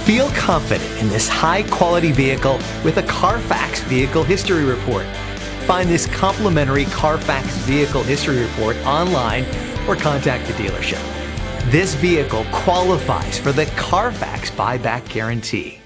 Feel confident in this high-quality vehicle with a Carfax Vehicle History Report. Find this complimentary Carfax Vehicle History Report online or contact the dealership. This vehicle qualifies for the Carfax Buyback Guarantee.